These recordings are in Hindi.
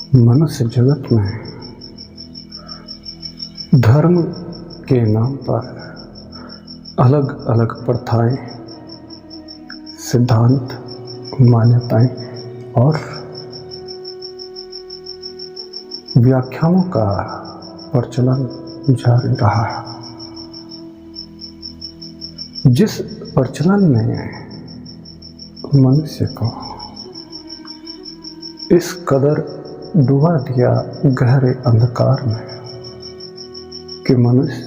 मनुष्य जगत में धर्म के नाम पर अलग अलग प्रथाएं, सिद्धांत, मान्यताएं और व्याख्यानों का प्रचलन जारी रहा है। जिस प्रचलन ने मनुष्य को इस कदर डुबा दिया गहरे अंधकार में कि मनुष्य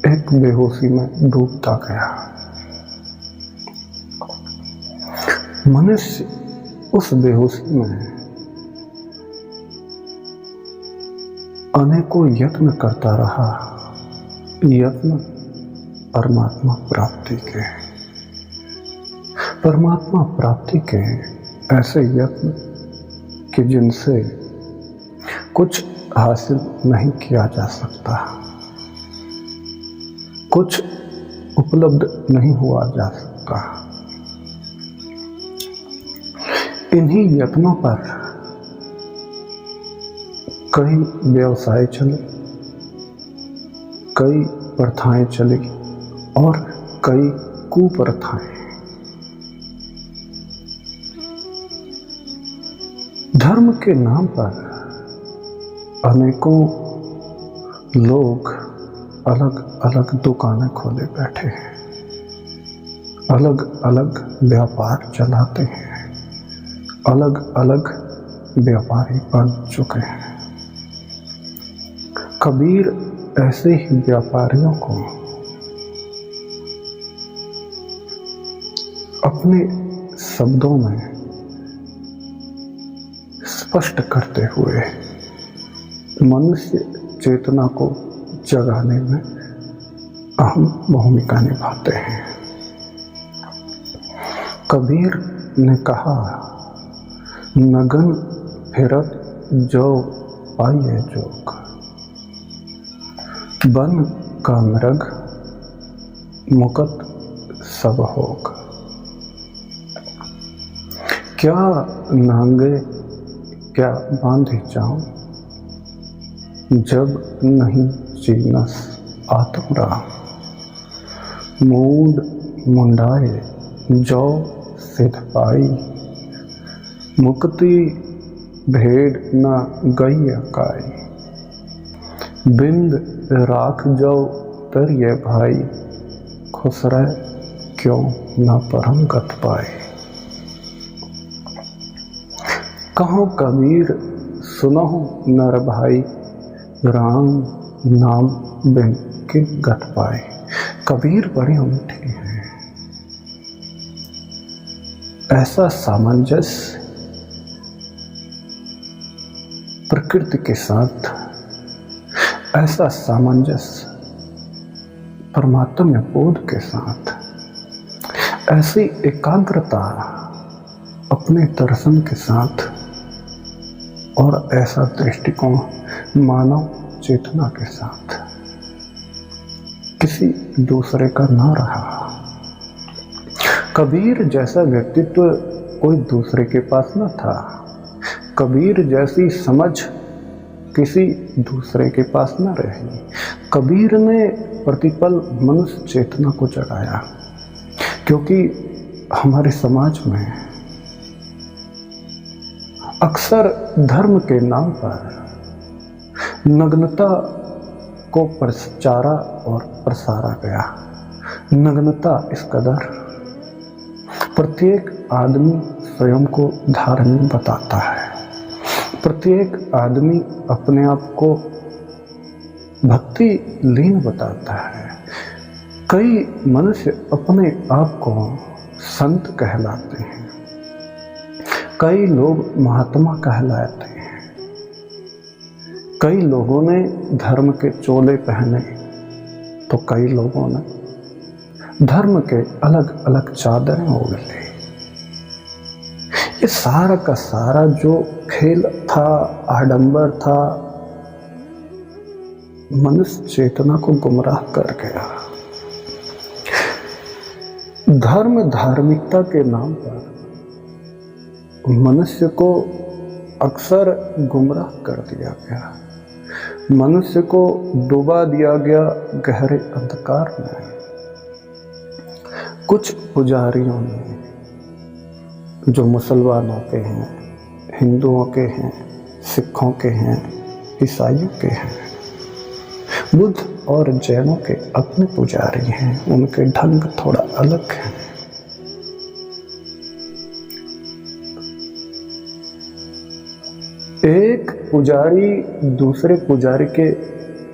एक बेहोशी में डूबता गया। मनुष्य उस बेहोशी में अनेकों यत्न करता रहा, यत्न परमात्मा प्राप्ति के, परमात्मा प्राप्ति के ऐसे यत्न कि जिनसे कुछ हासिल नहीं किया जा सकता, कुछ उपलब्ध नहीं हुआ जा सकता। इन्हीं यत्नों पर कई व्यवसाय चले, कई प्रथाएं चली और कई कुप्रथाएं। धर्म के नाम पर अनेकों लोग अलग अलग दुकानें खोले बैठे हैं, अलग अलग व्यापार चलाते हैं, अलग अलग व्यापारी बन चुके हैं। कबीर ऐसे ही व्यापारियों को अपने शब्दों में स्पष्ट करते हुए मनुष्य चेतना को जगाने में अहम भूमिका निभाते हैं। कबीर ने कहा, नगन फिरत जो पाइए जोग, बन का मृग मुकत सब होग। क्या नांगे क्या बांधे जाऊं, जब नहीं चीनस आत्म राम। मूड मुंडाए जो सिद्ध पाई, मुक्ति भेड़ न गई अकाई। बिंद राख जो तरिये भाई, खुश रह क्यों न परम गत पाए। कहो कबीर सुनो नर भाई, राम नाम बिन के गत पाए। कबीर बड़े उमटे हैं। ऐसा सामंजस्य प्रकृति के साथ, ऐसा सामंजस्य परमात्मा बोध के साथ, ऐसी एकाग्रता अपने दर्शन के साथ और ऐसा दृष्टिकोण मानव चेतना के साथ किसी दूसरे का ना रहा। कबीर जैसा व्यक्तित्व कोई दूसरे के पास न था। कबीर जैसी समझ किसी दूसरे के पास न रही। कबीर ने प्रतिपल मनुष्य चेतना को जगाया, क्योंकि हमारे समाज में अक्सर धर्म के नाम पर नग्नता को प्रचारा और प्रसारा गया। नग्नता इस कदर प्रत्येक आदमी स्वयं को धार्मिक बताता है, प्रत्येक आदमी अपने आप को भक्ति लीन बताता है। कई मनुष्य अपने आप को संत कहलाते हैं, कई लोग महात्मा कहलाते हैं। कई लोगों ने धर्म के चोले पहने तो कई लोगों ने धर्म के अलग अलग चादरें ओढ़ ली। ये सारा का सारा जो खेल था, आडंबर था, मनुष्य चेतना को गुमराह कर गया। धर्म धार्मिकता के नाम पर मनुष्य को अक्सर गुमराह कर दिया गया, मनुष्य को डुबा दिया गया गहरे अंधकार में। कुछ पुजारियों ने, जो मुसलमानों के हैं, हिंदुओं के हैं, सिखों के हैं, ईसाइयों के हैं, बुद्ध और जैनों के अपने पुजारी हैं, उनके ढंग थोड़ा अलग है। एक पुजारी दूसरे पुजारी के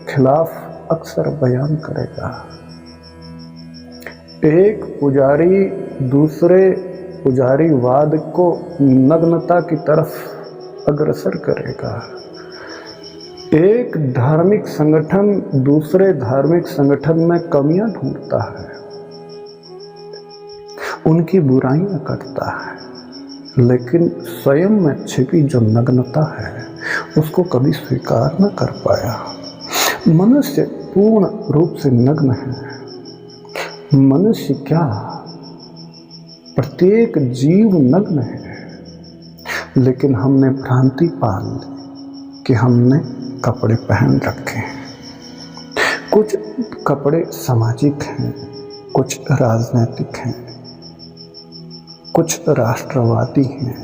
खिलाफ अक्सर बयान करेगा, एक पुजारी दूसरे पुजारीवाद को नग्नता की तरफ अग्रसर करेगा, एक धार्मिक संगठन दूसरे धार्मिक संगठन में कमियां ढूंढता है, उनकी बुराइयां करता है, लेकिन स्वयं में छिपी जो नग्नता है उसको कभी स्वीकार न कर पाया। मनुष्य पूर्ण रूप से नग्न है। मनुष्य क्या, प्रत्येक जीव नग्न है, लेकिन हमने भ्रांति पाल ली कि हमने कपड़े पहन रखे हैं। कुछ कपड़े सामाजिक हैं, कुछ राजनीतिक हैं, कुछ राष्ट्रवादी हैं,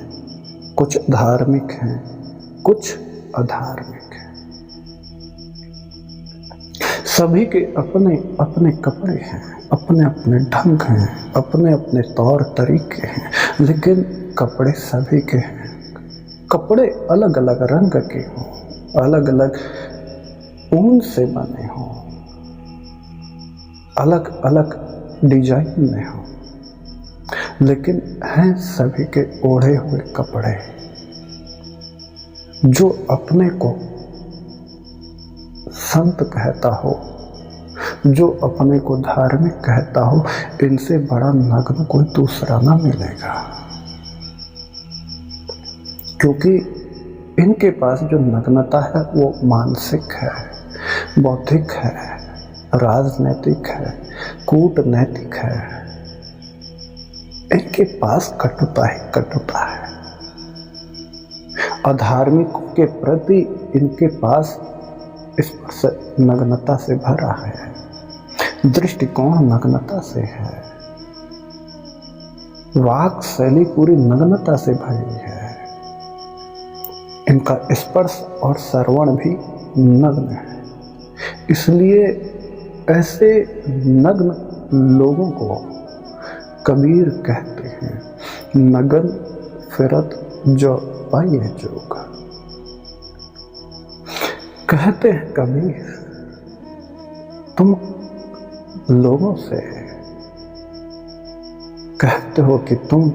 कुछ धार्मिक हैं, कुछ अधार्मिक हैं। सभी के अपने अपने कपड़े हैं, अपने अपने ढंग हैं, अपने अपने तौर तरीके हैं, लेकिन कपड़े सभी के हैं। कपड़े अलग अलग रंग के हों, अलग अलग ऊन से बने हों, अलग अलग डिजाइन में हों, लेकिन हैं सभी के ओढ़े हुए कपड़े। जो अपने को संत कहता हो, जो अपने को धार्मिक कहता हो, इनसे बड़ा नग्न कोई दूसरा ना मिलेगा, क्योंकि इनके पास जो नग्नता है वो मानसिक है, बौद्धिक है, राजनैतिक है, कूटनैतिक है। इनके पास कटुता ही कटुता है। अधार्मिकों के प्रति इनके पास स्पर्श नग्नता से भरा है, दृष्टिकोण नग्नता से है, वाक शैली पूरी नग्नता से भरी है। इनका स्पर्श और श्रवण भी नग्न है। इसलिए ऐसे नग्न लोगों को कबीर कहते हैं, नगन फिरत जो पाइए जोग। कहते हैं कबीर, तुम लोगों से कहते हो कि तुम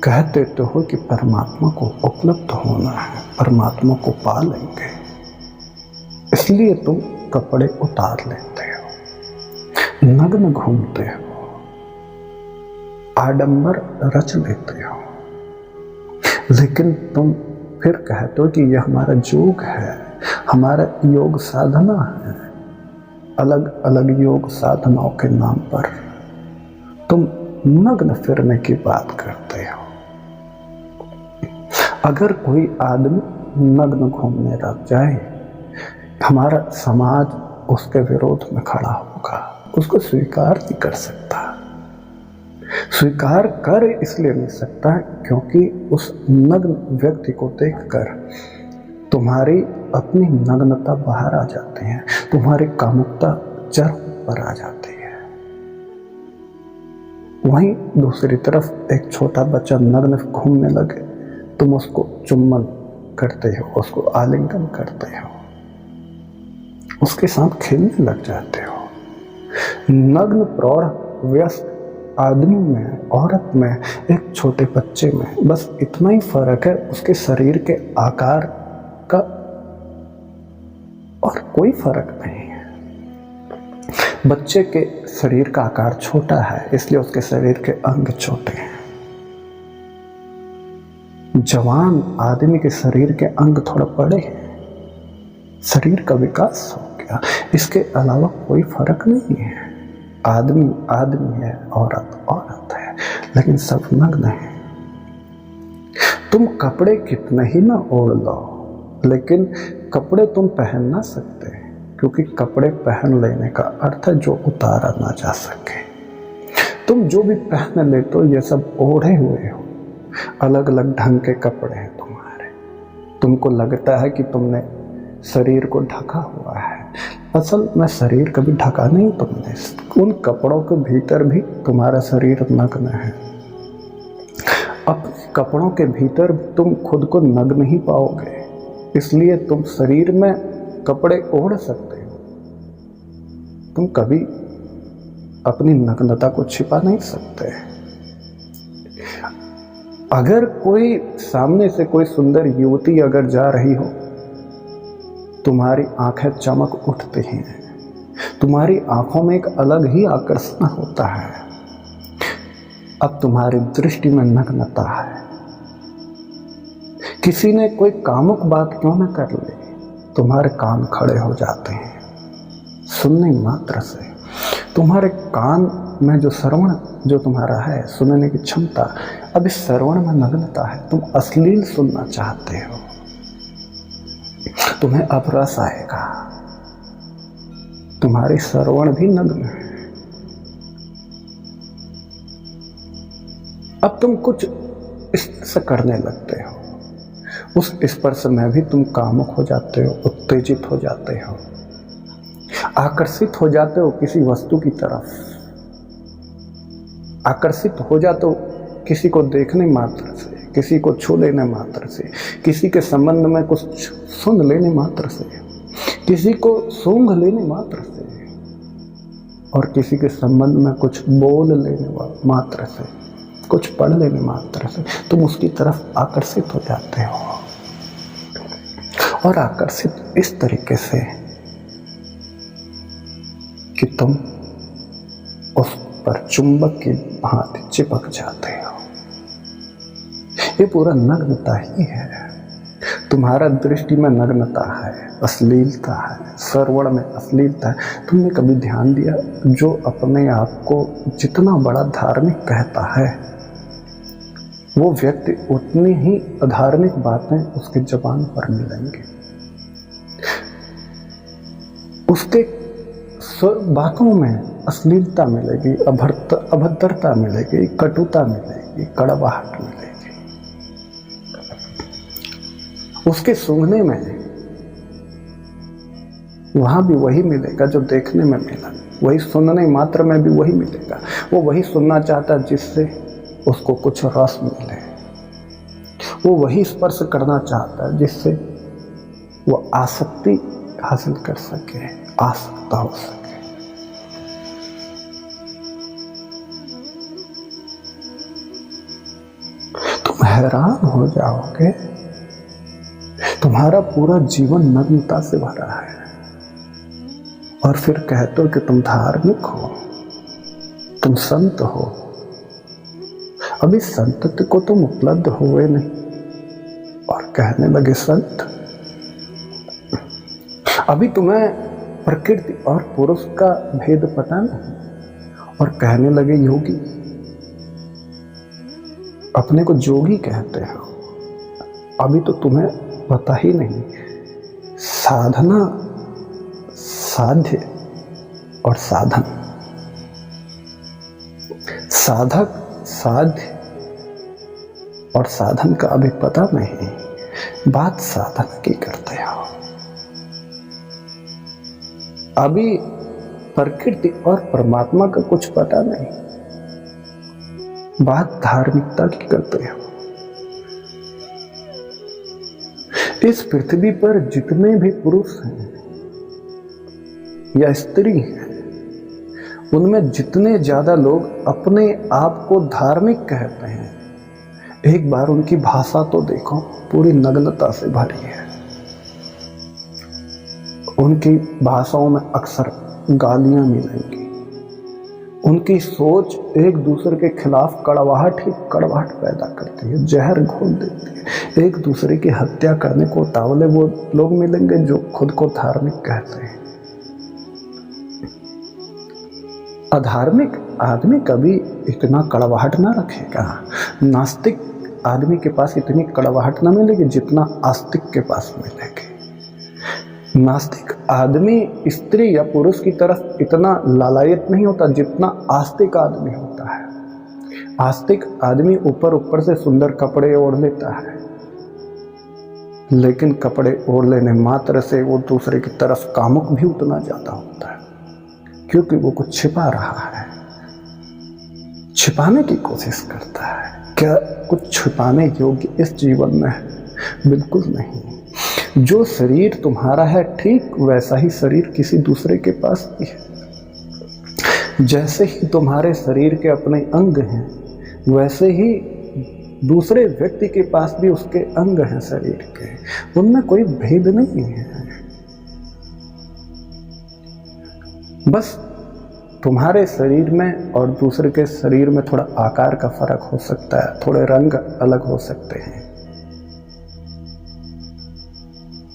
कहते तो हो कि परमात्मा को उपलब्ध होना है, परमात्मा को पा लेंगे, इसलिए तुम कपड़े उतार लेते हो, नग्न घूमते हो, आडंबर रच लेते हो, लेकिन तुम फिर कहते हो कि यह हमारा योग है, हमारा योग साधना है। अलग अलग योग साधनाओं के नाम पर तुम नग्न फिरने की बात करते हो। अगर कोई आदमी नग्न घूमने लग जाए, हमारा समाज उसके विरोध में खड़ा होगा, उसको स्वीकार नहीं कर सकता। स्वीकार कर इसलिए नहीं सकता क्योंकि उस नग्न व्यक्ति को देखकर तुम्हारी अपनी नग्नता बाहर आ जाती है, तुम्हारी कामुकता चरम पर आ जाती है। वहीं दूसरी तरफ एक छोटा बच्चा नग्न घूमने लगे, तुम उसको चुम्बन करते हो, उसको आलिंगन करते हो, उसके साथ खेलने लग जाते हो। नग्न प्रौढ़ व्यस्त आदमी में, औरत में, एक छोटे बच्चे में बस इतना ही फर्क है उसके शरीर के आकार का, और कोई फर्क नहीं है। बच्चे के शरीर का आकार छोटा है इसलिए उसके शरीर के अंग छोटे हैं। जवान आदमी के शरीर के अंग थोड़ा बड़े हैं, शरीर का विकास हो गया, इसके अलावा कोई फर्क नहीं है। आदमी आदमी है, औरत औरत है, लेकिन सब नग्न है। तुम कपड़े कितने ही ना ओढ़ लो, लेकिन कपड़े तुम पहन ना सकते, क्योंकि कपड़े पहन लेने का अर्थ है जो उतारा ना जा सके। तुम जो भी पहन लेते हो ये सब ओढ़े हुए हो, अलग अलग ढंग के कपड़े हैं तुम्हारे। तुमको लगता है कि तुमने शरीर को ढका हुआ है, असल में शरीर कभी ढका नहीं तुमने। उन कपड़ों के भीतर भी तुम्हारा शरीर नग्न है। अपने कपड़ों के भीतर तुम खुद को नग्न ही पाओगे, इसलिए तुम शरीर में कपड़े ओढ़ सकते हो, तुम कभी अपनी नग्नता को छिपा नहीं सकते। अगर कोई सामने से कोई सुंदर युवती अगर जा रही हो, तुम्हारी आंखें चमक उठती हैं, तुम्हारी आंखों में एक अलग ही आकर्षण होता है। अब तुम्हारी दृष्टि में नग्नता है। किसी ने कोई कामुक बात क्यों न कर ले, तुम्हारे कान खड़े हो जाते हैं सुनने मात्र से। तुम्हारे कान में जो श्रवण जो तुम्हारा है, सुनने की क्षमता, अब इस श्रवण में नग्नता है। तुम अश्लील सुनना चाहते हो, तुम्हें अब रस आएगा, तुम्हारी श्रवण भी नग्न है। अब तुम कुछ स्पर्श करने लगते हो, उस स्पर्श में भी तुम कामुक हो जाते हो, उत्तेजित हो जाते हो, आकर्षित हो जाते हो किसी वस्तु की तरफ, आकर्षित हो जाते हो किसी को देखने मात्र से, किसी को छू लेने मात्र से, किसी के संबंध में कुछ सुन लेने मात्र से, किसी को सूंघ लेने मात्र से, और किसी के संबंध में कुछ बोल लेने मात्र से, कुछ पढ़ लेने मात्र से तुम उसकी तरफ आकर्षित हो जाते हो। और आकर्षित इस तरीके से कि तुम उस पर चुंबक की भांति चिपक जाते हो। ये पूरा नग्नता ही है। तुम्हारा दृष्टि में नग्नता है, अश्लीलता है, श्रवण में अश्लीलता है। तुमने कभी ध्यान दिया, जो अपने आप को जितना बड़ा धार्मिक कहता है, वो व्यक्ति उतनी ही अधार्मिक बातें उसकी जुबान पर मिलेंगी। उसके बातों में अश्लीलता मिलेगी, अभद्रता मिलेगी, कटुता मिलेगी, कड़वाहट मिलेगी। उसके सूंघने में वहां भी वही मिलेगा जो देखने में मिला, वही सुनने मात्र में भी वही मिलेगा। वो वही सुनना चाहता है जिससे उसको कुछ रस मिले, वो वही स्पर्श करना चाहता है जिससे वो आसक्ति हासिल कर सके, आसक्त हो सके। तुम हैरान हो जाओगे, तुम्हारा पूरा जीवन नग्नता से भरा है, और फिर कहते हो कि तुम धार्मिक हो, तुम संत हो। अभी संतत्व को तुम उपलब्ध हुए नहीं और कहने लगे संत। अभी तुम्हें प्रकृति और पुरुष का भेद पता नहीं और कहने लगे योगी। अपने को जोगी कहते हो। अभी तो तुम्हें पता ही नहीं साधना, साध्य और साधन, साधक, साध्य और साधन का अभी पता नहीं। बात साधन की करते हो। अभी प्रकृति और परमात्मा का कुछ पता नहीं, बात धार्मिकता की करते हो। इस पृथ्वी पर जितने भी पुरुष हैं या स्त्री हैं, उनमें जितने ज्यादा लोग अपने आप को धार्मिक कहते हैं, एक बार उनकी भाषा तो देखो, पूरी नग्नता से भरी है। उनकी भाषाओं में अक्सर गालियां मिलेंगी। उनकी सोच एक दूसरे के खिलाफ कड़वाहट ही कड़वाहट पैदा करती है, जहर घोल देती है। एक दूसरे की हत्या करने को उतावले वो लोग मिलेंगे जो खुद को धार्मिक कहते हैं। अधार्मिक आदमी कभी इतना कड़वाहट ना रखेगा। नास्तिक आदमी के पास इतनी कड़वाहट ना मिलेगी जितना आस्तिक के पास मिलेगी। नास्तिक आदमी स्त्री या पुरुष की तरफ इतना लालायित नहीं होता जितना आस्तिक आदमी होता है। आस्तिक आदमी ऊपर ऊपर से सुंदर कपड़े ओढ़ लेता है, लेकिन कपड़े ओढ़ लेने मात्र से वो दूसरे की तरफ कामुक भी उतना ज्यादा होता है, क्योंकि वो कुछ छिपा रहा है, छिपाने की कोशिश करता है। क्या कुछ छिपाने योग्य इस जीवन में है? बिल्कुल नहीं। जो शरीर तुम्हारा है ठीक वैसा ही शरीर किसी दूसरे के पास भी है। जैसे ही तुम्हारे शरीर के अपने अंग हैं, वैसे ही दूसरे व्यक्ति के पास भी उसके अंग हैं शरीर के, उनमें कोई भेद नहीं है। बस तुम्हारे शरीर में और दूसरे के शरीर में थोड़ा आकार का फर्क हो सकता है, थोड़े रंग अलग हो सकते हैं,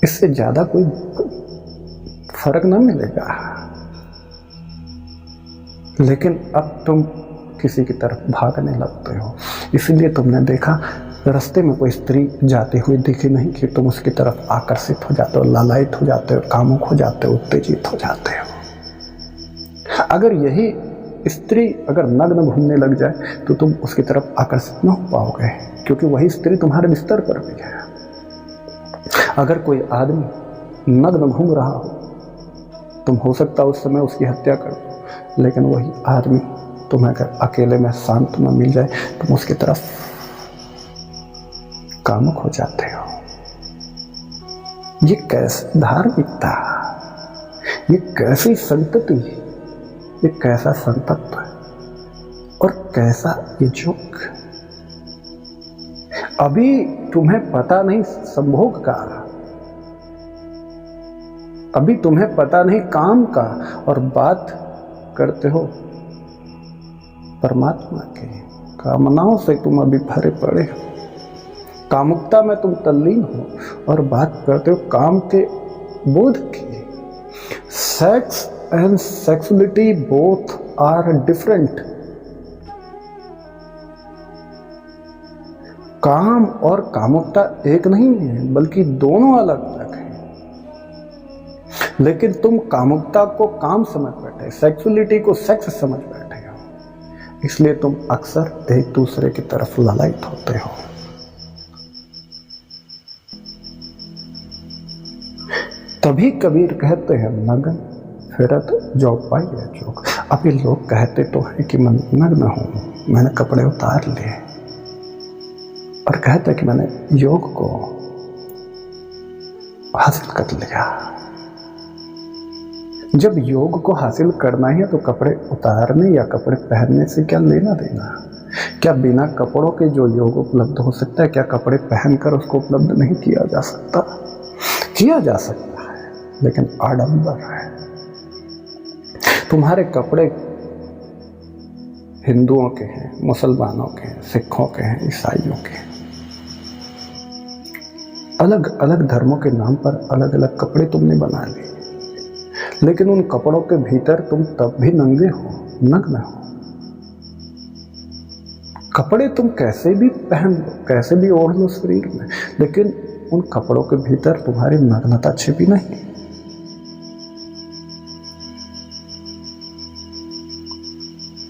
इससे ज्यादा कोई फर्क ना मिलेगा। लेकिन अब तुम किसी की तरफ भागने लगते हो, इसलिए तुमने देखा रास्ते में कोई स्त्री जाती हुई दिखी नहीं कि तुम उसकी तरफ आकर्षित हो जाते हो, लालायित हो जाते हो, कामुक हो जाते हो, उत्तेजित हो जाते हो। अगर यही स्त्री अगर नग्न घूमने लग जाए तो तुम उसकी तरफ आकर्षित न हो पाओगे, क्योंकि वही स्त्री तुम्हारे बिस्तर पर भी है। अगर कोई आदमी नग्न घूम रहा हो, तुम हो सकता उस समय उसकी हत्या कर दो, लेकिन वही आदमी तुम्हें अगर अकेले में शांत में मिल जाए तुम उसकी तरफ कामुक हो जाते हो। ये कैसी धार्मिकता, ये कैसी संतति, ये कैसा संतत्व और कैसा ये योग। अभी तुम्हें पता नहीं संभोग का, अभी तुम्हें पता नहीं काम का, और बात करते हो परमात्मा के। कामनाओं से तुम अभी भरे पड़े हो, कामुकता में तुम तल्लीन हो और बात करते हो काम के बोध की। Sex and sexuality both are different. काम और कामुकता एक नहीं है, बल्कि दोनों अलग अलग हैं। लेकिन तुम कामुकता को काम समझ बैठे, सेक्सुअलिटी को सेक्स समझ बैठे हो, इसलिए तुम अक्सर एक दूसरे की तरफ लालायित होते हो। तभी कबीर कहते हैं नग्न फिरत जो पाइए जोग। अभी लोग कहते तो हैं कि मैं नग्न हूं, मैंने कपड़े उतार लिए, और कहते कि मैंने योग को हासिल कर लिया। जब योग को हासिल करना ही है तो कपड़े उतारने या कपड़े पहनने से क्या लेना देना? क्या बिना कपड़ों के जो योग उपलब्ध हो सकता है, क्या कपड़े पहनकर उसको उपलब्ध नहीं किया जा सकता? किया जा सकता है, लेकिन आडंबर है। तुम्हारे कपड़े हिंदुओं के हैं, मुसलमानों के हैं, सिखों के हैं, ईसाइयों के हैं। अलग अलग धर्मों के नाम पर अलग अलग कपड़े तुमने बना लिए, लेकिन उन कपड़ों के भीतर तुम तब भी नंगे हो, नग्न हो। कपड़े तुम कैसे भी पहन लो, कैसे भी ओढ़ लो शरीर में, लेकिन उन कपड़ों के भीतर तुम्हारी नग्नता छिपी नहीं।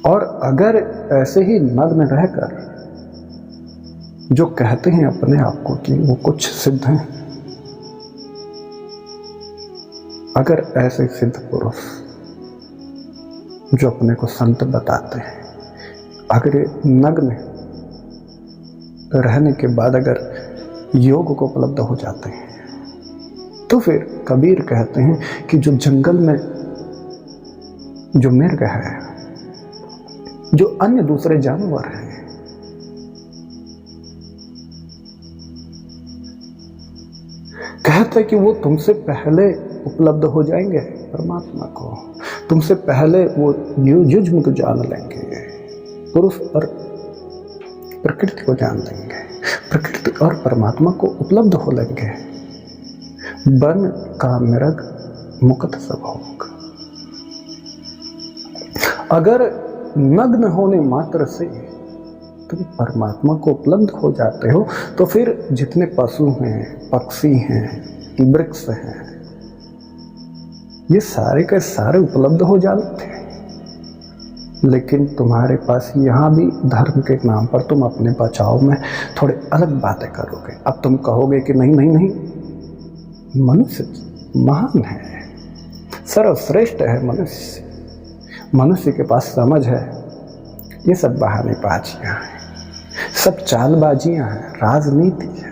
और अगर ऐसे ही नग्न रहकर जो कहते हैं अपने आप को कि वो कुछ सिद्ध हैं, अगर ऐसे सिद्ध पुरुष जो अपने को संत बताते हैं, अगर नग्न रहने के बाद अगर योग को उपलब्ध हो जाते हैं, तो फिर कबीर कहते हैं कि जो जंगल में जो मृग है, जो अन्य दूसरे जानवर हैं, कहते कि वो तुमसे पहले उपलब्ध हो जाएंगे परमात्मा को, तुमसे पहले वो युज्म को जान लेंगे, पुरुष और प्रकृति को जान लेंगे, प्रकृति और परमात्मा को उपलब्ध हो लेंगे। बन का मृग मुक्त स्वभोग। अगर नग्न होने मात्र से तुम परमात्मा को उपलब्ध हो जाते हो तो फिर जितने पशु हैं, पक्षी हैं, वृक्ष हैं, ये सारे के सारे उपलब्ध हो जाते हैं। लेकिन तुम्हारे पास यहाँ भी धर्म के नाम पर तुम अपने बचाव में थोड़े अलग बातें करोगे। अब तुम कहोगे कि नहीं नहीं नहीं, मनुष्य महान है, सर्वश्रेष्ठ है मनुष्य, मनुष्य के पास समझ है। ये सब बहानेबाजियां हैं, सब चालबाजियां हैं, राजनीति है।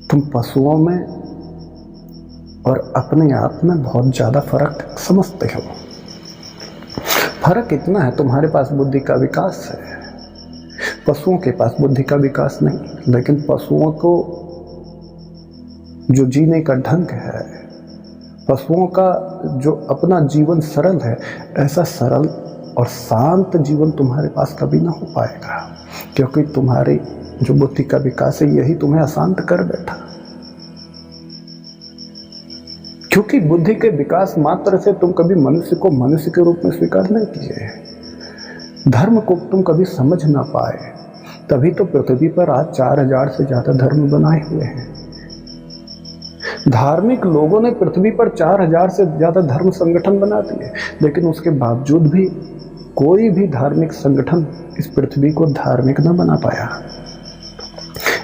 तुम पशुओं में और अपने आप में बहुत ज्यादा फर्क समझते हो। फर्क इतना है, तुम्हारे पास बुद्धि का विकास है, पशुओं के पास बुद्धि का विकास नहीं। लेकिन पशुओं को जो जीने का ढंग है, पशुओं का जो अपना जीवन सरल है, ऐसा सरल और शांत जीवन तुम्हारे पास कभी ना हो पाएगा, क्योंकि तुम्हारी जो बुद्धि का विकास है यही तुम्हें अशांत कर बैठा। क्योंकि बुद्धि के विकास मात्र से तुम कभी मनुष्य को मनुष्य के रूप में स्वीकार नहीं किए, धर्म को तुम कभी समझ ना पाए, तभी तो पृथ्वी पर आज 4000 से ज्यादा धर्म बनाए हुए हैं। धार्मिक लोगों ने पृथ्वी पर 4000 से ज्यादा धर्म संगठन बना दिए, लेकिन उसके बावजूद भी कोई भी धार्मिक संगठन इस पृथ्वी को धार्मिक न बना पाया।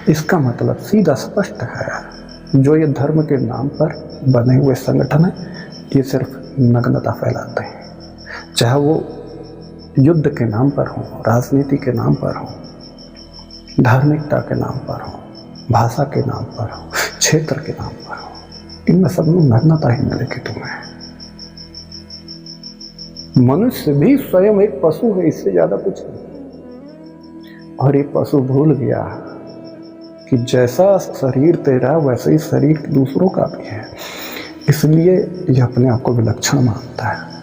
इसका मतलब सीधा स्पष्ट है, जो ये धर्म के नाम पर बने हुए संगठन है, ये सिर्फ नग्नता फैलाते हैं। चाहे वो युद्ध के नाम पर हो, राजनीति के नाम पर हो, धार्मिकता के नाम पर हो, भाषा के नाम पर हो, क्षेत्र के नाम पर हो, इनमें सब में नग्नता ही मिलेगी तुम्हें। मनुष्य भी स्वयं एक पशु है, इससे ज्यादा कुछ नहीं। और ये पशु भूल गया कि जैसा शरीर तेरा वैसे ही शरीर दूसरों का भी है, इसलिए ये अपने आप को विलक्षण मानता है।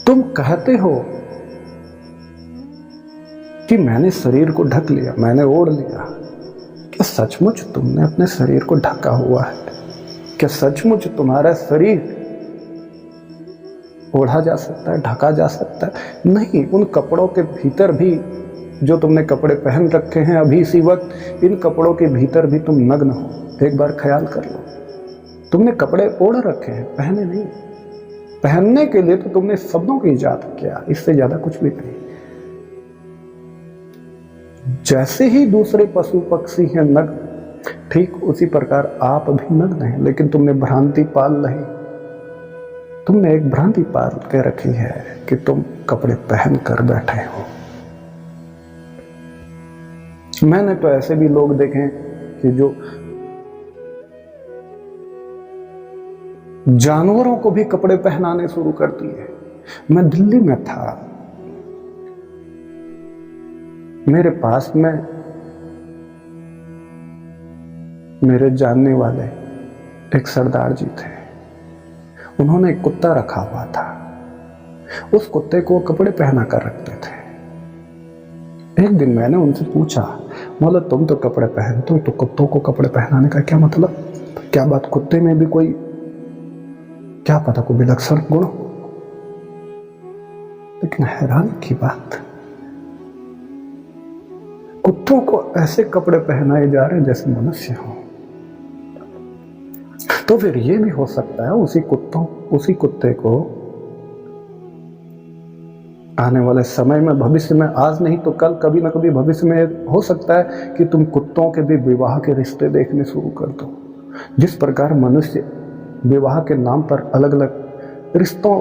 तुम कहते हो कि मैंने शरीर को ढक लिया, मैंने ओढ़ लिया। क्या सचमुच तुमने अपने शरीर को ढका हुआ है? क्या सचमुच तुम्हारा शरीर ओढ़ा जा सकता है, ढका जा सकता है? नहीं। उन कपड़ों के भीतर भी जो तुमने कपड़े पहन रखे हैं अभी इसी वक्त, इन कपड़ों के भीतर भी तुम नग्न हो। एक बार ख्याल कर लो, तुमने कपड़े ओढ़ रखे हैं, पहने नहीं। पहनने के लिए तो तुमने शब्दों की इजाद किया, इससे ज्यादा कुछ भी नहीं। जैसे ही दूसरे पशु पक्षी हैं नग्न, ठीक उसी प्रकार आप भी नग्न हैं, लेकिन तुमने भ्रांति पाल नहीं। तुमने एक भ्रांति पाल के रखी है कि तुम कपड़े पहन कर बैठे हो। मैंने तो ऐसे भी लोग देखे कि जो जानवरों को भी कपड़े पहनाने शुरू कर दिए। मैं दिल्ली में था, मेरे पास में मेरे जानने वाले एक सरदार जी थे। उन्होंने एक कुत्ता रखा हुआ था, उस कुत्ते को कपड़े पहना कर रखते थे। एक दिन मैंने उनसे पूछा, बोला तुम तो कपड़े पहनते हो, तो कुत्तों को कपड़े पहनाने का क्या मतलब? क्या बात कुत्ते में भी कोई, क्या पता कोई विलक्षण गुण हो? लेकिन हैरानी की बात, कुत्तों को ऐसे कपड़े पहनाए जा रहे हैं जैसे मनुष्य हो। तो फिर ये भी हो सकता है उसी कुत्ते को आने वाले समय में, भविष्य में, आज नहीं तो कल, कभी ना कभी भविष्य में हो सकता है कि तुम कुत्तों के भी विवाह के रिश्ते देखने शुरू कर दो। जिस प्रकार मनुष्य विवाह के नाम पर अलग अलग रिश्तों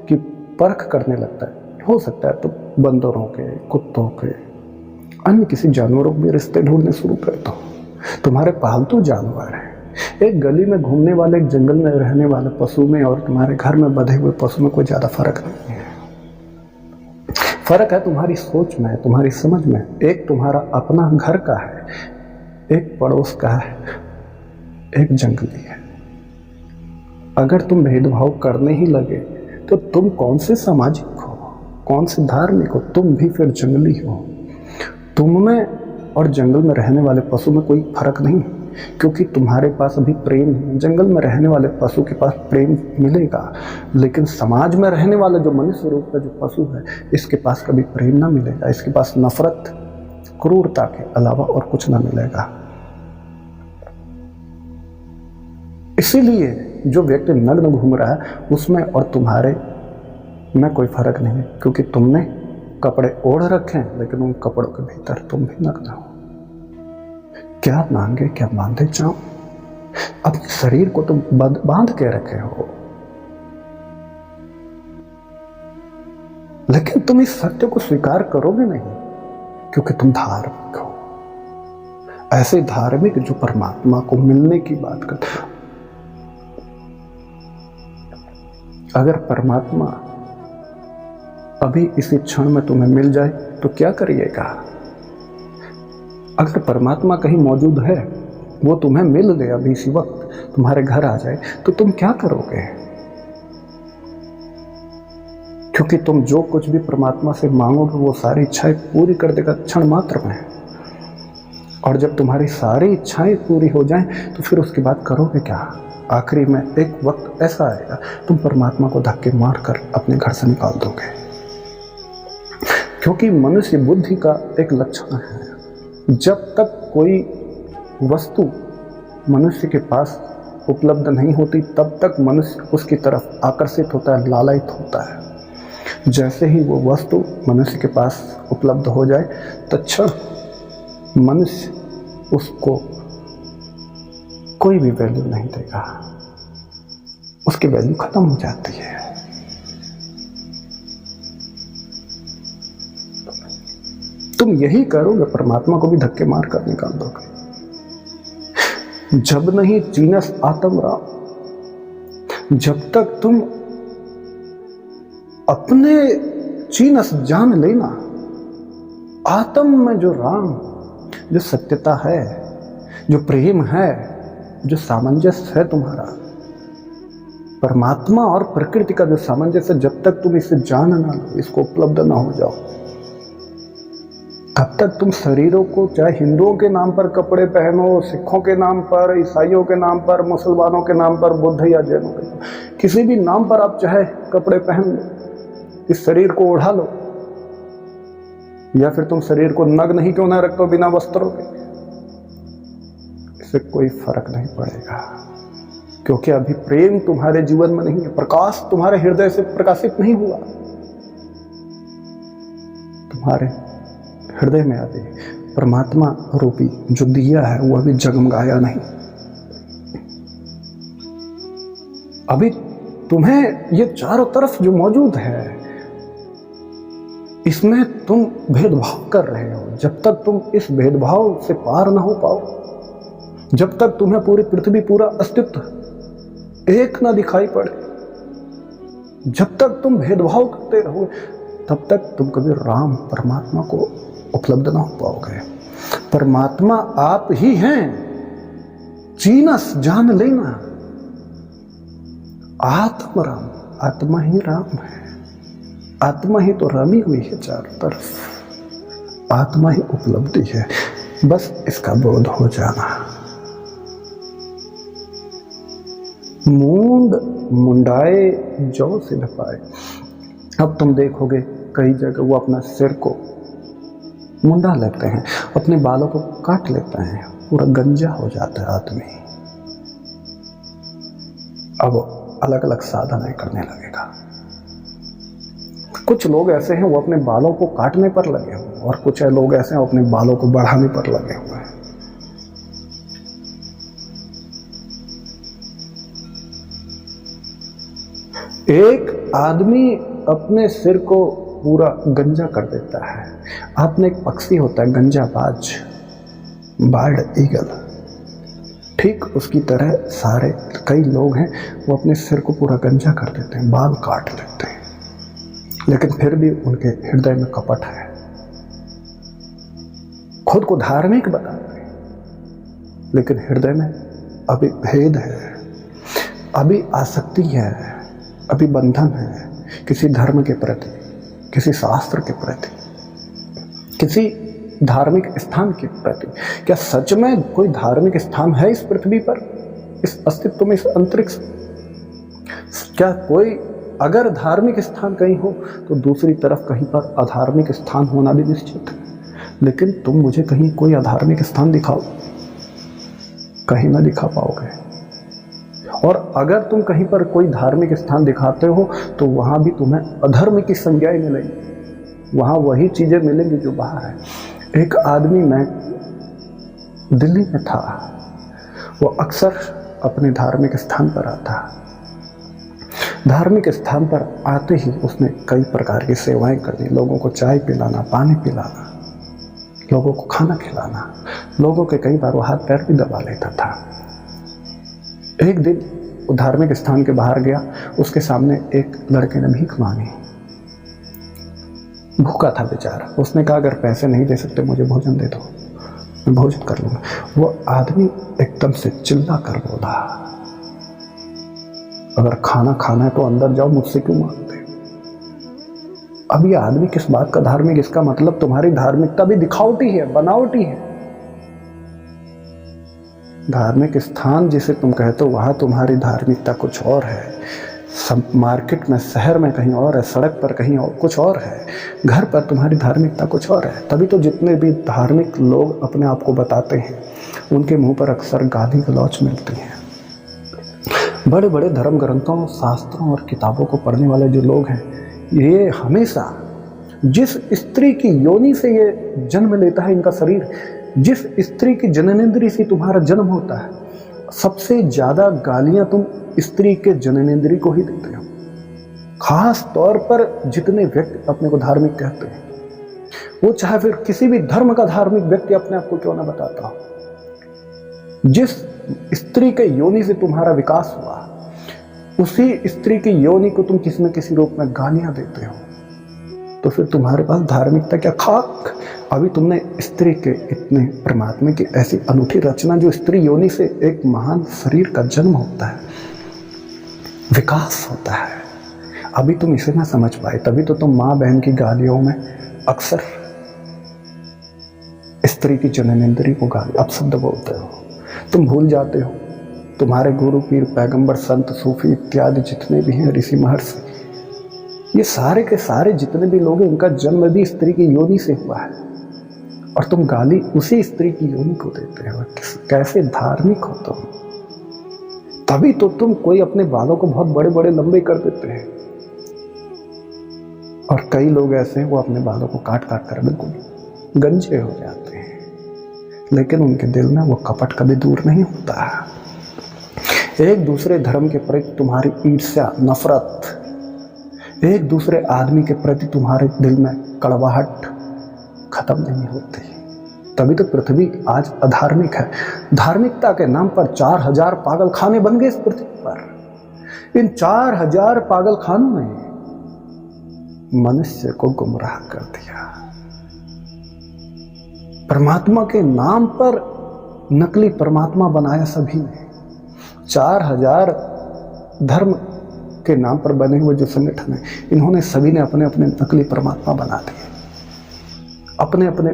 की परख करने लगता है, हो सकता है तो बंदरों के, कुत्तों के, अन्य किसी जानवरों के भी रिश्ते ढूंढने शुरू कर दो। तुम्हारे पालतू जानवर हैं, एक गली में घूमने वाले, एक जंगल में रहने वाले पशु में और तुम्हारे घर में बंधे हुए पशु में कोई ज्यादा फर्क नहीं है। फर्क है तुम्हारी सोच में, तुम्हारी समझ में। एक तुम्हारा अपना घर का है, एक पड़ोस का है, एक जंगली है। अगर तुम भेदभाव करने ही लगे तो तुम कौन से सामाजिक हो, कौन से धार्मिक हो? तुम भी फिर जंगली हो। तुम में और जंगल में रहने वाले पशु में कोई फर्क नहीं। क्योंकि तुम्हारे पास अभी प्रेम है। जंगल में रहने वाले पशु के पास प्रेम मिलेगा, लेकिन समाज में रहने वाला जो मनुष्य रूप का जो पशु है, इसके पास कभी प्रेम ना मिलेगा। इसके पास नफरत, क्रूरता के अलावा और कुछ ना मिलेगा। इसीलिए जो व्यक्ति नग्न घूम रहा है उसमें और तुम्हारे में कोई फर्क नहीं है, क्योंकि तुमने कपड़े ओढ़ रखे हैं, लेकिन उन कपड़ों के भीतर तुम भी नग्न हो। क्या मांगे क्या बांधे जाओ, अपने शरीर को तुम बांध के रखे हो, लेकिन तुम इस सत्य को स्वीकार करोगे नहीं, क्योंकि तुम धार्मिक हो। ऐसे धार्मिक जो परमात्मा को मिलने की बात करते। अगर परमात्मा अभी इसी क्षण में तुम्हें मिल जाए तो क्या करिएगा? अगर परमात्मा कहीं मौजूद है, वो तुम्हें मिल गया अभी इसी वक्त, तुम्हारे घर आ जाए, तो तुम क्या करोगे? क्योंकि तुम जो कुछ भी परमात्मा से मांगोगे वो सारी इच्छाएं पूरी कर देगा क्षण मात्र में। और जब तुम्हारी सारी इच्छाएं पूरी हो जाएं तो फिर उसके बाद करोगे क्या? आखिरी में एक वक्त ऐसा आएगा तुम परमात्मा को धक्के मारकर अपने घर से निकाल दोगे। क्योंकि मनुष्य बुद्धि का एक लक्षण है, जब तक कोई वस्तु मनुष्य के पास उपलब्ध नहीं होती तब तक मनुष्य उसकी तरफ आकर्षित होता है, लालयित होता है। जैसे ही वो वस्तु मनुष्य के पास उपलब्ध हो जाए तत्क्षण मनुष्य उसको कोई भी वैल्यू नहीं देगा, उसकी वैल्यू खत्म हो जाती है। तुम यही करोगे, परमात्मा को भी धक्के मार कर निकाल दोगे। जब नहीं चीनस आत्म राम, जब तक तुम अपने चीनस जान लेना, आत्म में जो राम, जो सत्यता है, जो प्रेम है, जो सामंजस्य है तुम्हारा, परमात्मा और प्रकृति का जो सामंजस्य, जब तक तुम इसे जान ना लो, इसको उपलब्ध ना हो जाओ, तब तक तुम शरीरों को, चाहे हिंदुओं के नाम पर कपड़े पहनो, सिखों के नाम पर, ईसाइयों के नाम पर, मुसलमानों के नाम पर, बुद्ध या जैनों के नाम, किसी भी नाम पर आप चाहे कपड़े पहन लो, इस शरीर को ओढ़ा लो, या फिर तुम शरीर को नग्न ही क्यों ना रख दो बिना वस्त्रों के, इससे कोई फर्क नहीं पड़ेगा। क्योंकि अभी प्रेम तुम्हारे जीवन में नहीं है, प्रकाश तुम्हारे हृदय से प्रकाशित नहीं हुआ। तुम्हारे हृदय में अभी परमात्मा रूपी जो दिया है वो अभी जगमगाया नहीं। अभी तुम्हें ये चारों तरफ जो मौजूद है, इसमें तुम भेदभाव कर रहे हो। जब तक तुम इस भेदभाव से पार ना हो पाओ, जब तक तुम्हें पूरी पृथ्वी, पूरा अस्तित्व एक ना दिखाई पड़े, जब तक तुम भेदभाव करते रहोगे, तब तक तुम कभी राम परमात्मा को उपलब्ध ना हो पाओगे। परमात्मा आप ही हैं, चीनस जान लेना। आत्म राम, आत्मा ही राम है, आत्मा ही तो रमी हुई है चारों तरफ, आत्मा ही उपलब्धि है। बस इसका बोध हो जाना। मूंड मुंडाए जौ से न पाए। अब तुम देखोगे कई जगह वो अपना सिर को मुंडा लेते हैं, अपने बालों को काट लेते हैं, पूरा गंजा हो जाता है आदमी। अब अलग अलग साधनाएं करने लगेगा। कुछ लोग ऐसे हैं वो अपने बालों को काटने पर लगे हुए, और कुछ लोग ऐसे हैं अपने बालों को बढ़ाने पर लगे हुए हैं। एक आदमी अपने सिर को पूरा गंजा कर देता है। आपने एक पक्षी होता है गंजाबाज, बर्ड ईगल, ठीक उसकी तरह सारे कई लोग हैं वो अपने सिर को पूरा गंजा कर देते हैं, बाल काट लेते हैं, लेकिन फिर भी उनके हृदय में कपट है। खुद को धार्मिक बताते हैं, लेकिन हृदय में अभी भेद है, अभी आसक्ति है, अभी बंधन है किसी धर्म के प्रति, किसी शास्त्र के प्रति, किसी धार्मिक स्थान के प्रति। क्या सच में कोई धार्मिक स्थान है इस पृथ्वी पर, इस अस्तित्व में, इस अंतरिक्ष? क्या कोई अगर धार्मिक स्थान कहीं हो तो दूसरी तरफ कहीं पर अधार्मिक स्थान होना भी निश्चित है। लेकिन तुम मुझे कहीं कोई अधार्मिक स्थान दिखाओ, कहीं ना दिखा पाओगे। और अगर तुम कहीं पर कोई धार्मिक स्थान दिखाते हो तो वहां भी तुम्हें अधर्म की संज्ञाएं मिलेंगी, वहां वही चीजें मिलेंगी जो बाहर है। एक आदमी, मैं दिल्ली में था, वो अक्सर अपने धार्मिक स्थान पर आता। धार्मिक स्थान पर आते ही उसने कई प्रकार की सेवाएं कर दी, लोगों को चाय पिलाना, पानी पिलाना, लोगों को खाना खिलाना, लोगों के कई बार वो हाथ पैर भी दबा लेता था। एक दिन वो धार्मिक स्थान के बाहर गया, उसके सामने एक लड़के ने भीख मांगी। भूखा था बेचारा, उसने कहा अगर पैसे नहीं दे सकते मुझे भोजन दे दो, मैं भोजन कर लूंगा। वो आदमी एकदम से चिल्ला कर बोला, अगर खाना खाना है तो अंदर जाओ, मुझसे क्यों मांगते? अब ये आदमी किस बात का धार्मिक? इसका मतलब तुम्हारी धार्मिकता भी दिखावटी है, बनावटी है। धार्मिक स्थान जिसे तुम कहते हो वहां तुम्हारी धार्मिकता कुछ और है, मार्केट में, शहर में कहीं और है, सड़क पर कहीं और कुछ और है, घर पर तुम्हारी धार्मिकता कुछ और है। तभी तो जितने भी धार्मिक लोग अपने आप को बताते हैं उनके मुंह पर अक्सर गाली गलौच मिलती है। बड़े बड़े धर्म ग्रंथों, शास्त्रों और किताबों को पढ़ने वाले जो लोग हैं, ये हमेशा जिस स्त्री की योनि से ये जन्म लेता है इनका शरीर, जिस स्त्री की जननेंद्रिय से तुम्हारा जन्म होता है, सबसे ज्यादा गालियां तुम स्त्री के जननेंद्रिय को ही देते हो। खास तौर पर जितने व्यक्ति अपने को धार्मिक कहते हैं, वो चाहे फिर किसी भी धर्म का धार्मिक व्यक्ति अपने आप को क्यों ना बताता हो, जिस स्त्री के योनि से तुम्हारा विकास हुआ उसी स्त्री की योनि को तुम किसी न किसी रूप में गालियां देते हो, तो फिर तुम्हारे पास धार्मिकता क्या? खाक। अभी तुमने स्त्री के इतने परमात्मा की ऐसी अनूठी रचना, जो स्त्री योनि से एक महान शरीर का जन्म होता है, विकास होता है, अभी तुम इसे ना समझ पाए। तभी तो तुम माँ बहन की गालियों में अक्सर स्त्री की जननेंद्रिय को गाली, अपशब्द बोलते हो। तुम भूल जाते हो तुम्हारे गुरु, पीर, पैगंबर, संत, सूफी इत्यादि जितने भी हैं, ऋषि, महर्षि, ये सारे के सारे जितने भी लोग हैं, इनका जन्म भी स्त्री की योनि से हुआ है, और तुम गाली उसी स्त्री की योनि को देते हो। कैसे धार्मिक हो तुम? तभी तो तुम कोई अपने बालों को बहुत बड़े बड़े लंबे कर देते हैं, और कई लोग ऐसे हैं वो अपने बालों को काट काट कर बिल्कुल गंजे हो जाते हैं, लेकिन उनके दिल में वो कपट कभी दूर नहीं होता। एक दूसरे धर्म के प्रति तुम्हारी ईर्ष्या, नफरत, एक दूसरे आदमी के प्रति तुम्हारे दिल में कड़वाहट खत्म नहीं होती। तभी तो पृथ्वी आज अधार्मिक है। धार्मिकता के नाम पर 4000 पागल खाने बन गए इस पृथ्वी पर। इन 4000 पागल खानों ने मनुष्य को गुमराह कर दिया। परमात्मा के नाम पर नकली परमात्मा बनाया सभी ने। 4000 धर्म के नाम पर बने हुए जो संगठन है, इन्होंने सभी ने अपने अपने नकली परमात्मा बना दिए। अपने अपने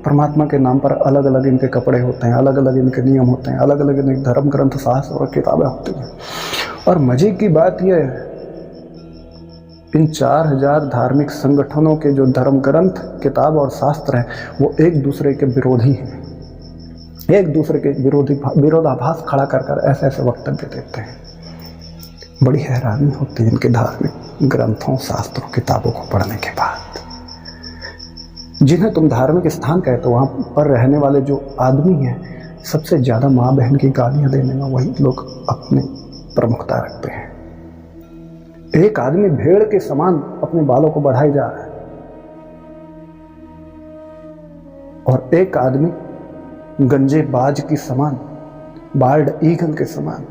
परमात्मा के नाम पर अलग अलग इनके कपड़े होते हैं, अलग अलग इनके नियम होते हैं, अलग अलग इनके धर्म ग्रंथ, शास्त्र और किताबें होती हैं। और मजे की बात यह है, इन 4000 धार्मिक संगठनों के जो धर्म ग्रंथ, किताब और शास्त्र हैं, वो एक दूसरे के विरोधी हैं। एक दूसरे के विरोधाभास खड़ा कर कर ऐसे ऐसे वक्तव्य देते हैं। बड़ी हैरानी होती है इनके धार्मिक ग्रंथों, शास्त्रों, किताबों को पढ़ने के बाद। जिन्हें तुम धार्मिक स्थान कहते हो, वहां पर रहने वाले जो आदमी हैं, सबसे ज्यादा माँ बहन की गालियां देने में वही लोग अपनी प्रमुखता रखते हैं। एक आदमी भेड़ के समान अपने बालों को बढ़ाए जा रहा है, और एक आदमी गंजे बाज की समान, बाल्ड ईगल के समान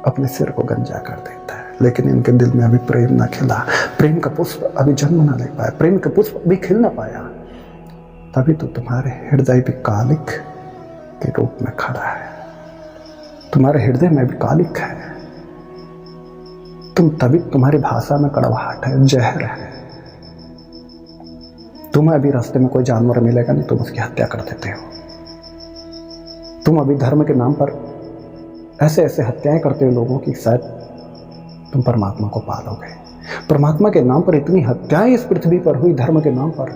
अपने सिर को गंजा कर देता है। लेकिन इनके दिल में अभी प्रेम ना खिला, प्रेम का पुष्प अभी जन्म ना ले पाया, प्रेम का पुष्प भी खिल ना पाया। तभी तो तुम्हारे हृदय भी कालिक के रूप में खड़ा है। तुम्हारे हृदय में भी कालिक है। तभी तुम्हारी भाषा में कड़वाहट है, जहर है। तुम्हें अभी रास्ते में कोई जानवर मिलेगा नहीं, तुम उसकी हत्या कर देते हो। तुम अभी धर्म के नाम पर ऐसे ऐसे हत्याएं करते हो लोगों की, शायद तुम परमात्मा को पालोगे। परमात्मा के नाम पर इतनी हत्याएं इस पृथ्वी पर हुई, धर्म के नाम पर,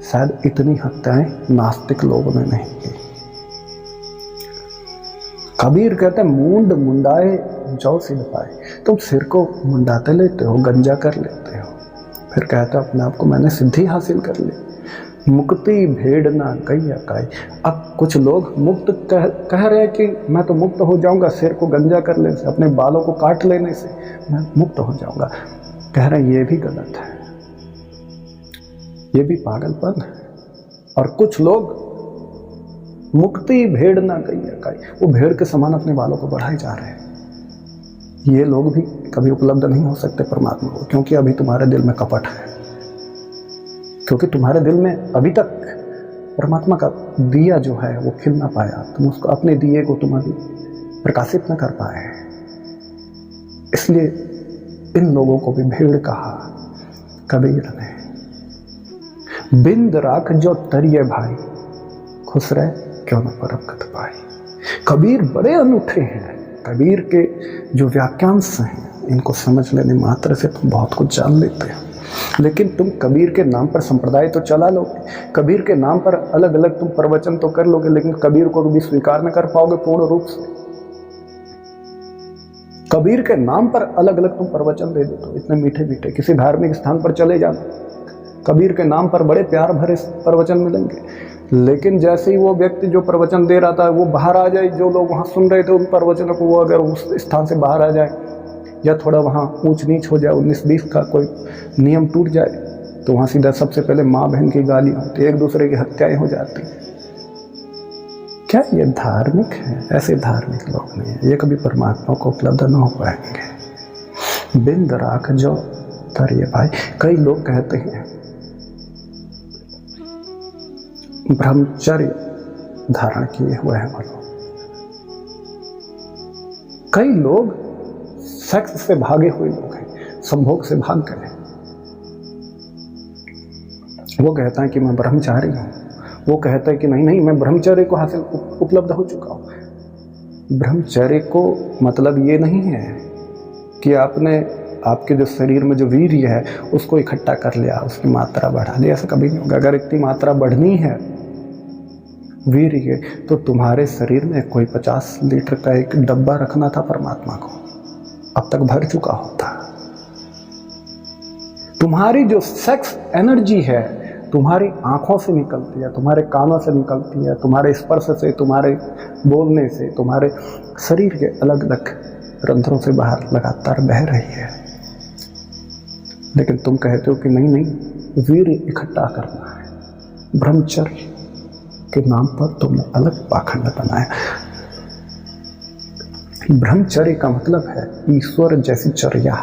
शायद इतनी हत्याएं नास्तिक लोगों ने नहीं की। कबीर कहते हैं मूंड मुंडाए जौ सिद्ध पाए। तुम सिर को मुंडाते लेते हो, गंजा कर लेते हो, फिर कहते हो अपने आप को मैंने सिद्धि हासिल कर ली। मुक्ति भेड़ ना गई अकाई। अब कुछ लोग मुक्त कह रहे हैं कि मैं तो मुक्त हो जाऊंगा, सिर को गंजा कर लेने से, अपने बालों को काट लेने से मैं मुक्त हो जाऊंगा। कह रहे हैं ये भी गलत है, ये भी पागलपन है। और कुछ लोग मुक्ति भेड़ ना गई अकाई, वो भेड़ के समान अपने बालों को बढ़ाए जा रहे हैं। ये लोग भी कभी उपलब्ध नहीं हो सकते परमात्मा को, क्योंकि अभी तुम्हारे दिल में कपट है, क्योंकि तुम्हारे दिल में अभी तक परमात्मा का दिया जो है वो खिल ना पाया। तुम उसको, अपने दिए को तुम अभी प्रकाशित न कर पाए। इसलिए इन लोगों को भी भेड़ कहा कबीर ने। बिंद राख जो तरिए भाई, खुश रहे क्यों न परम गत पाई। कबीर बड़े अनूठे हैं। कबीर के जो वाक्यांश हैं इनको समझ लेने मात्र से तुम बहुत कुछ जान लेते हो। लेकिन तुम कबीर के नाम पर संप्रदाय तो चला लोगे, कबीर के नाम पर अलग अलग तुम प्रवचन तो कर लोगे, लेकिन कबीर को भी स्वीकार न कर पाओगे पूर्ण रूप से। कबीर के नाम पर अलग अलग तुम प्रवचन दे देते हो, इतने मीठे मीठे। किसी धार्मिक स्थान पर चले जाना, कबीर के नाम पर बड़े प्यार भरे प्रवचन मिलेंगे, लेकिन जैसे ही वो व्यक्ति जो प्रवचन दे रहा था वो बाहर आ जाए, जो लोग वहाँ सुन रहे थे उन प्रवचनों को, वो अगर उस स्थान से बाहर आ जाए या थोड़ा वहाँ ऊंच नीच हो जाए, 19-20 का कोई नियम टूट जाए, तो वहाँ सीधा सबसे पहले माँ बहन की गालियाँ होती, एक दूसरे की हत्याएं हो जाती। क्या ये धार्मिक है? ऐसे धार्मिक लोग नहीं है, ये कभी परमात्मा को उपलब्ध न हो पाएंगे। बिंद राख जो तरिए भाई। कई लोग कहते हैं ब्रह्मचर्य धारण किए हुए हैं वो लोग। कई लोग सेक्स से भागे हुए लोग हैं, संभोग से भाग गए। वो कहता है कि मैं ब्रह्मचारी हूं, वो कहता है कि नहीं नहीं मैं ब्रह्मचर्य को हासिल उपलब्ध हो चुका हूं। ब्रह्मचर्य को मतलब ये नहीं है कि आपने आपके जो शरीर में जो वीर्य है उसको इकट्ठा कर लिया, उसकी मात्रा बढ़ा लिया, ऐसा कभी नहीं होगा। अगर इतनी मात्रा बढ़नी है वीर्य, तो तुम्हारे शरीर में कोई 50 लीटर का एक डब्बा रखना था परमात्मा को, अब तक भर चुका होता। तुम्हारी जो सेक्स एनर्जी है तुम्हारी आंखों से निकलती है, तुम्हारे कानों से निकलती है, तुम्हारे स्पर्श से, तुम्हारे बोलने से, तुम्हारे शरीर के अलग अलग रंध्रों से बाहर लगातार बह रही है। लेकिन तुम कहते हो कि नहीं नहीं वीर्य इकट्ठा करना है। ब्रह्मचर्य के नाम पर तुमने अलग पाखंड बनाया। ब्रह्मचर्य का मतलब है ईश्वर जैसी चर्या।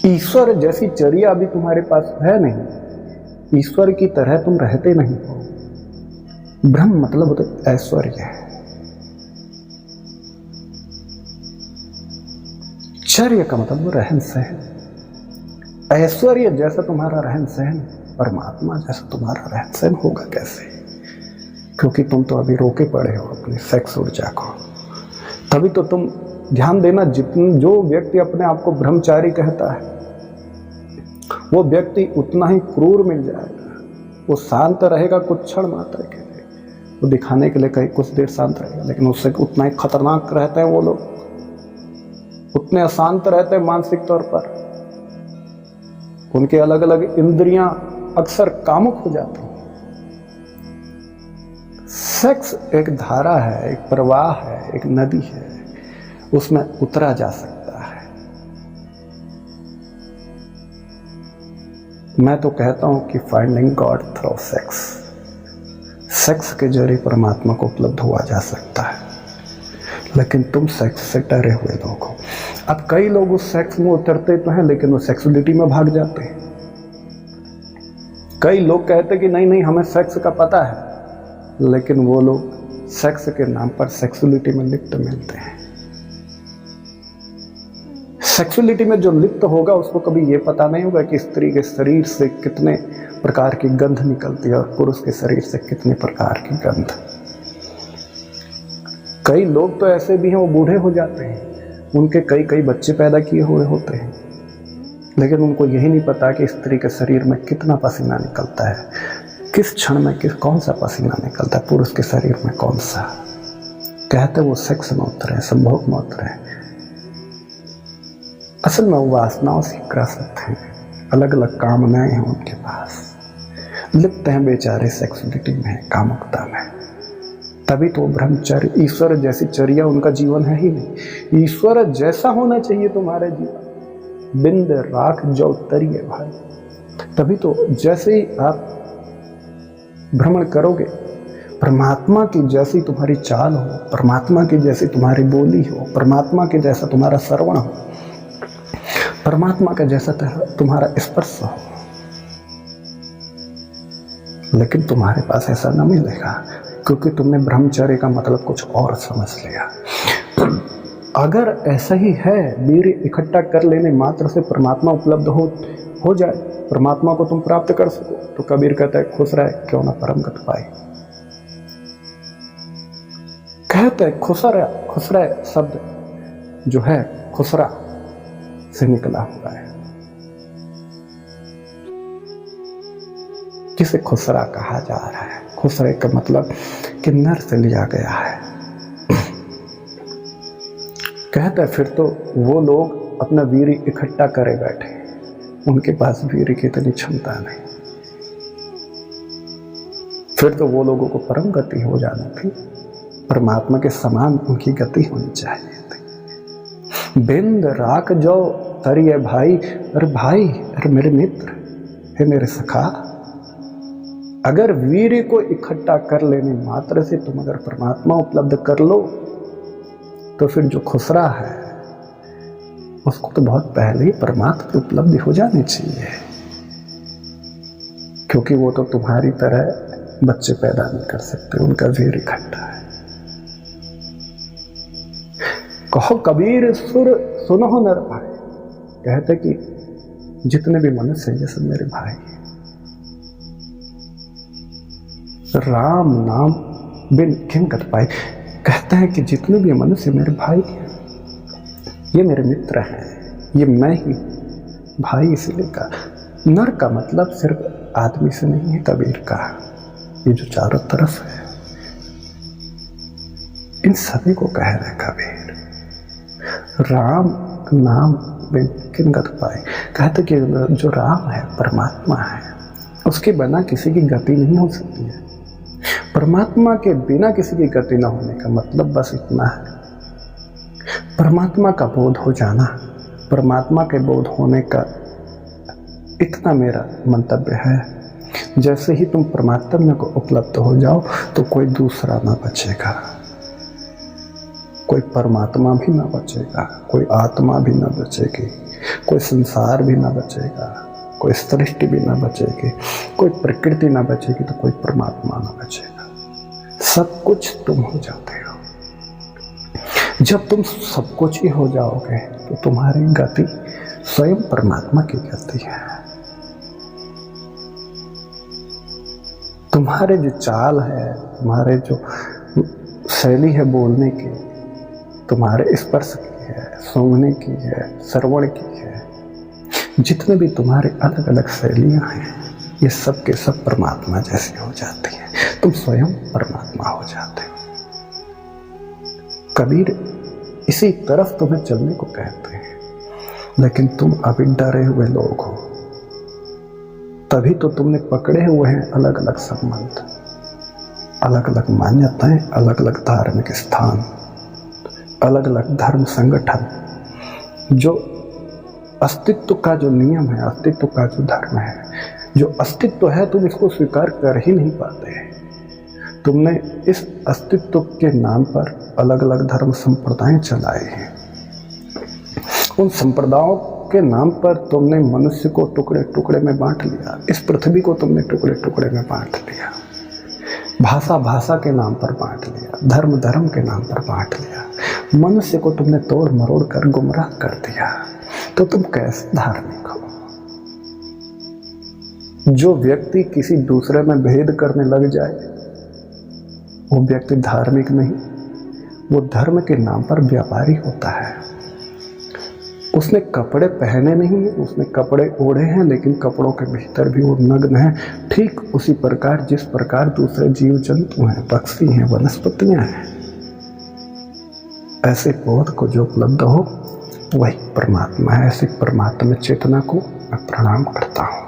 ईश्वर जैसी चर्या अभी तुम्हारे पास है नहीं, ईश्वर की तरह तुम रहते नहीं हो। ब्रह्म मतलब होता ऐश्वर्य है। चर्या का मतलब रहन सहन। ऐश्वर्य जैसा तुम्हारा रहन सहन, परमात्मा जैसा तुम्हारा रहन सहन होगा कैसे? क्योंकि तुम तो अभी रोके पड़े हो अपनी सेक्स ऊर्जा को। तभी तो तुम ध्यान देना, जो व्यक्ति अपने आप को ब्रह्मचारी कहता है वो व्यक्ति उतना ही क्रूर मिल जाएगा। वो शांत रहेगा कुछ क्षण मात्र के लिए, वो दिखाने के लिए कहीं कुछ देर शांत रहेगा, लेकिन उससे उतना ही खतरनाक रहते हैं वो लोग, उतने अशांत रहते हैं मानसिक तौर पर। उनके अलग अलग इंद्रियां अक्सर कामुक हो जाती हैं। सेक्स एक धारा है, एक प्रवाह है, एक नदी है, उसमें उतरा जा सकता है। मैं तो कहता हूं कि finding God through sex, sex के जरिए परमात्मा को उपलब्ध हुआ जा सकता है। लेकिन तुम सेक्स से डरे हुए लोग हो। अब कई लोग उस सेक्स में उतरते तो हैं, लेकिन वो सेक्सुअलिटी में भाग जाते हैं। कई लोग कहते कि नहीं नहीं हमें सेक्स का पता है, लेकिन वो लोग सेक्स के नाम पर सेक्सुअलिटी में लिप्त मिलते हैं। सेक्सुअलिटी में जो लिप्त होगा उसको कभी ये पता नहीं होगा कि स्त्री के शरीर से कितने प्रकार की गंध निकलती है और पुरुष के शरीर से कितने प्रकार की गंध। कई लोग तो ऐसे भी हैं, वो बूढ़े हो जाते हैं, उनके कई कई बच्चे पैदा किए हुए होते हैं, लेकिन उनको यही नहीं पता कि स्त्री के शरीर में कितना पसीना निकलता है, किस क्षण में कौन सा पसीना निकलता है, पुरुष के शरीर में कौन सा। कहते वो सेक्स में उतरे, संभोग में उतरे, असल में वो वासनाओं से ग्रसित हैं, अलग अलग कामनाएं हैं उनके पास, लिप्त हैं बेचारे सेक्सुअलिटी में, कामुकता में। तभी तो ब्रह्मचर्य, ईश्वर जैसी चर्या उनका जीवन है ही नहीं। ईश्वर जैसा होना चाहिए तुम्हारा जीवन, बिंद राख जो तरिए भाई। तभी तो जैसे ही आप भ्रमण करोगे, परमात्मा की जैसी तुम्हारी चाल हो, परमात्मा की जैसी तुम्हारी बोली हो, परमात्मा के जैसा तुम्हारा श्रवण हो, परमात्मा का जैसा तुम्हारा स्पर्श हो, लेकिन तुम्हारे पास ऐसा न मिलेगा, क्योंकि तुमने ब्रह्मचर्य का मतलब कुछ और समझ लिया। अगर ऐसा ही है, वीर्य इकट्ठा कर लेने मात्र से परमात्मा उपलब्ध हो जाए, परमात्मा को तुम प्राप्त कर सको, तो कबीर कहता है खुश रहे क्यों ना परम गति पाए। कहते हैं खुसरा शब्द जो है खुसरा से निकला हुआ है। किसे खुसरा कहा जा रहा है? खुसरे का मतलब कि नर से लिया गया है। कहते हैं फिर तो वो लोग अपना वीर्य इकट्ठा करे बैठे, उनके पास वीर्य की इतनी क्षमता नहीं। फिर तो वो लोगों को परम गति हो जानी थी, परमात्मा के समान उनकी गति होनी चाहिए थी। बिंद राख जो तरिए भाई, अरे भाई, अरे मेरे मित्र, हे मेरे सखा, अगर वीर्य को इकट्ठा कर लेने मात्र से तुम अगर परमात्मा उपलब्ध कर लो, तो फिर जो खुसरा है उसको तो बहुत पहले ही परमात्मा की उपलब्धि हो जानी चाहिए, क्योंकि वो तो तुम्हारी तरह बच्चे पैदा नहीं कर सकते, उनका वीर्य इकट्ठा है। कहो कबीर सुर सुनो नर भाई, कहते कि जितने भी मनुष्य हैं ये सब मेरे भाई हैं। राम नाम बिन किम गत पाए, कहते हैं कि जितने भी मनुष्य मेरे भाई हैं, ये मेरे मित्र हैं, ये मैं ही भाई इसलिए का। नर का मतलब सिर्फ आदमी से नहीं है कबीर का, ये जो चारों तरफ है इन सभी को कह रहे कबीर। राम नाम बिन किम गत पाए, कहते कि जो राम है, परमात्मा है, उसके बिना किसी की गति नहीं हो सकती है। परमात्मा के बिना किसी की गति न होने का मतलब बस इतना है, परमात्मा का बोध हो जाना। परमात्मा के बोध होने का इतना मेरा मंतव्य है, जैसे ही तुम परमात्मा को उपलब्ध हो जाओ तो कोई दूसरा ना बचेगा, कोई परमात्मा भी ना बचेगा, कोई आत्मा भी ना बचेगी, कोई संसार भी ना बचेगा, कोई सृष्टि भी ना बचेगी, कोई प्रकृति ना बचेगी, तो कोई परमात्मा ना बचेगा। सब कुछ तुम हो जाते हो। जब तुम सब कुछ ही हो जाओगे तो तुम्हारी गति स्वयं परमात्मा की गति है। तुम्हारे जो चाल है, तुम्हारे जो शैली है बोलने की, तुम्हारे स्पर्श की है, सूंघने की है, श्रवण की है, जितने भी तुम्हारे अलग अलग शैलियां हैं, ये सब के सब परमात्मा जैसी हो जाती हैं। तुम स्वयं परमात्मा हो जाते हो। कबीर इसी तरफ तुम्हें चलने को कहते हैं, लेकिन तुम अभी डरे हुए लोग हो, तभी तो तुमने पकड़े हुए हैं अलग अलग संबंध, अलग अलग मान्यताएं, अलग अलग धार्मिक स्थान, अलग अलग धर्म संगठन। जो अस्तित्व का जो नियम है, अस्तित्व का जो धर्म है, जो अस्तित्व है, तुम इसको स्वीकार कर ही नहीं पाते। तुमने इस अस्तित्व के नाम पर अलग अलग धर्म संप्रदाय चलाए हैं। उन संप्रदायों के नाम पर तुमने मनुष्य को टुकड़े टुकड़े में बांट लिया, इस पृथ्वी को तुमने टुकड़े टुकड़े में बांट लिया, भाषा भाषा के नाम पर बांट लिया, धर्म धर्म के नाम पर बांट लिया, मनुष्य को तुमने तोड़ मरोड़ कर गुमराह कर दिया। तो तुम कैसे धार्मिक हो? जो व्यक्ति किसी दूसरे में भेद करने लग जाए वो व्यक्ति धार्मिक नहीं, वो धर्म के नाम पर व्यापारी होता है। उसने कपड़े पहने नहीं है, उसने कपड़े ओढ़े हैं लेकिन कपड़ों के भीतर भी वो नग्न है। ठीक उसी प्रकार जिस प्रकार दूसरे जीव जंतु हैं, पक्षी हैं, वनस्पतियां हैं, ऐसे बोध को जो उपलब्ध हो वही परमात्मा है। ऐसे परमात्मा चेतना को मैं प्रणाम करता हूँ।